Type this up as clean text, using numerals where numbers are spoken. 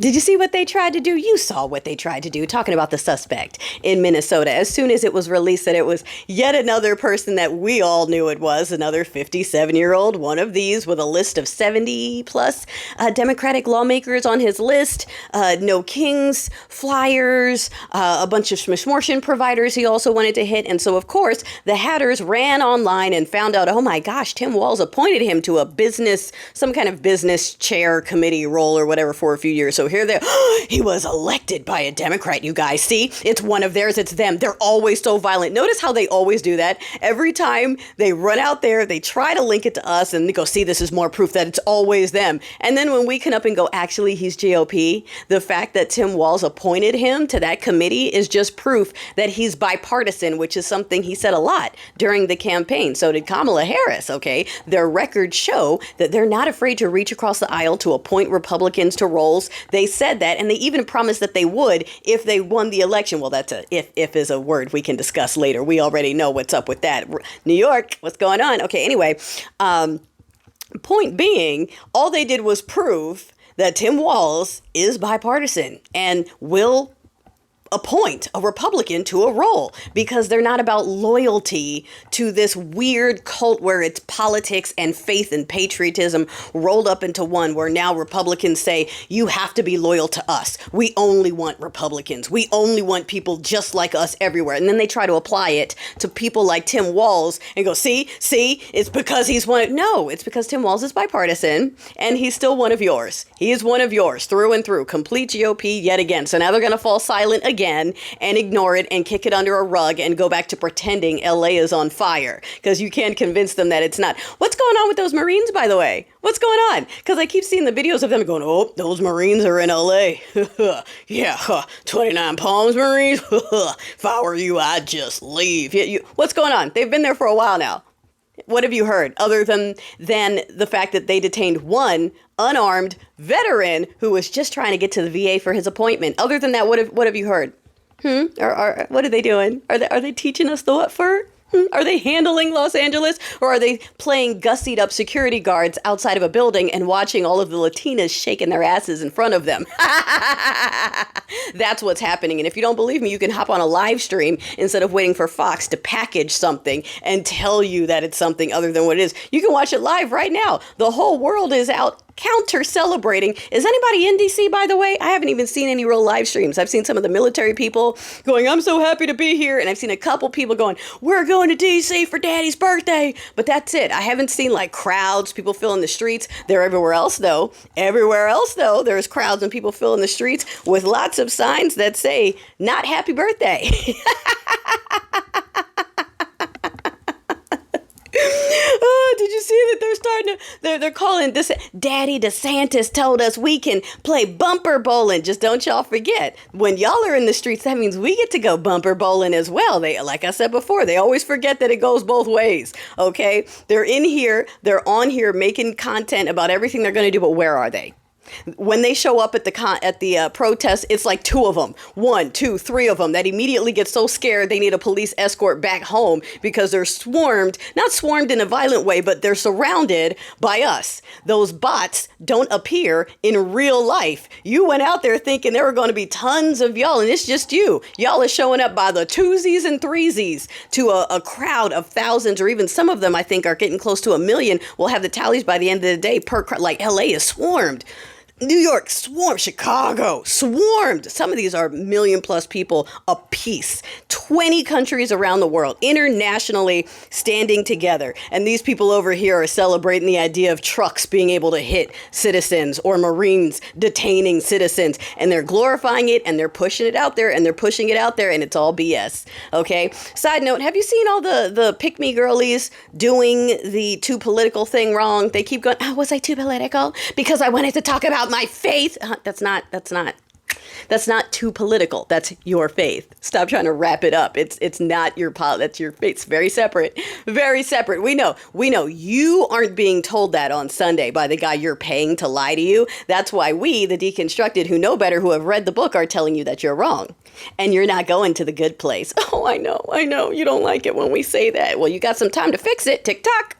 Did you see what they tried to do? You saw what they tried to do, talking about the suspect in Minnesota. As soon as it was released that it was yet another person that we all knew it was, another 57-year-old, one of these with a list of 70 plus Democratic lawmakers on his list, no Kings, flyers, a bunch of smishmortion providers he also wanted to hit. And so, of course, the hatters ran online and found out, oh my gosh, Tim Walz appointed him to a business, some kind of business chair committee role or whatever for a few years. So here he was elected by a Democrat, you guys. See, it's one of theirs, it's them. They're always so violent. Notice how they always do that. Every time they run out there, they try to link it to us and they go, see, this is more proof that it's always them. And then when we come up and go, actually, he's GOP, the fact that Tim Walz appointed him to that committee is just proof that he's bipartisan, which is something he said a lot during the campaign. So did Kamala Harris, okay? Their records show that they're not afraid to reach across the aisle to appoint Republicans to roles. They said that, and they even promised that they would if they won the election. Well, that's if is a word we can discuss later. We already know what's up with that. New York, what's going on? Okay, anyway, point being, all they did was prove that Tim Walz is bipartisan and will appoint a Republican to a role because they're not about loyalty to this weird cult where it's politics and faith and patriotism rolled up into one, where now Republicans say, you have to be loyal to us. We only want Republicans. We only want people just like us everywhere. And then they try to apply it to people like Tim Walz and go, see, it's because he's one. No, it's because Tim Walz is bipartisan and he's still one of yours. He is one of yours through and through. Complete GOP yet again. So now they're going to fall silent again and ignore it and kick it under a rug and go back to pretending LA is on fire, because you can't convince them that it's not. What's going on with those Marines, by the way? What's going on? Because I keep seeing the videos of them going, oh, those Marines are in LA. Yeah, 29 Palms Marines. If I were you, I'd just leave. What's going on? They've been there for a while now. What have you heard other than the fact that they detained one unarmed veteran who was just trying to get to the VA for his appointment? Other than that, what have you heard? Or what are they doing? Are they teaching us the what for? Are they handling Los Angeles, or are they playing gussied up security guards outside of a building and watching all of the Latinas shaking their asses in front of them? That's what's happening. And if you don't believe me, you can hop on a live stream instead of waiting for Fox to package something and tell you that it's something other than what it is. You can watch it live right now. The whole world is out counter celebrating. Is anybody in DC, by the way? I haven't even seen any real live streams. I've seen some of the military people going, I'm so happy to be here. And I've seen a couple people going, we're going to DC for Daddy's birthday. But that's it. I haven't seen like crowds, people filling the streets. They're everywhere else, though. Everywhere else, though, there's crowds and people filling the streets with lots of signs that say, not happy birthday. Oh, did you see that they're starting to, they're calling this, Daddy DeSantis told us we can play bumper bowling. Just don't y'all forget, when y'all are in the streets, that means we get to go bumper bowling as well. They, like I said before, they always forget that it goes both ways. Okay. They're in here. They're on here making content about everything they're going to do. But where are they? When they show up at the protest, it's like two of them, 1, 2, 3 of them that immediately get so scared they need a police escort back home because they're swarmed, not swarmed in a violent way, but they're surrounded by us. Those bots don't appear in real life. You went out there thinking there were going to be tons of y'all, and it's just you. Y'all are showing up by the twosies and threesies to a crowd of thousands, or even some of them I think are getting close to 1 million. We'll have the tallies by the end of the day per like LA is swarmed. New York swarmed, Chicago swarmed. Some of these are 1 million plus people a piece. 20 countries around the world, internationally standing together. And these people over here are celebrating the idea of trucks being able to hit citizens or Marines detaining citizens. And they're glorifying it and they're pushing it out there and they're pushing it out there and it's all BS. Okay. Side note, have you seen all the pick-me girlies doing the too political thing wrong? They keep going, oh, was I too political? Because I wanted to talk about my faith. That's not too political. That's your faith. Stop trying to wrap it up. It's not your that's your faith. It's very separate. Very separate. We know you aren't being told that on Sunday by the guy you're paying to lie to you. That's why we, the deconstructed who know better, who have read the book, are telling you that you're wrong. And you're not going to the good place. Oh, I know. You don't like it when we say that. Well, you got some time to fix it. Tick tock.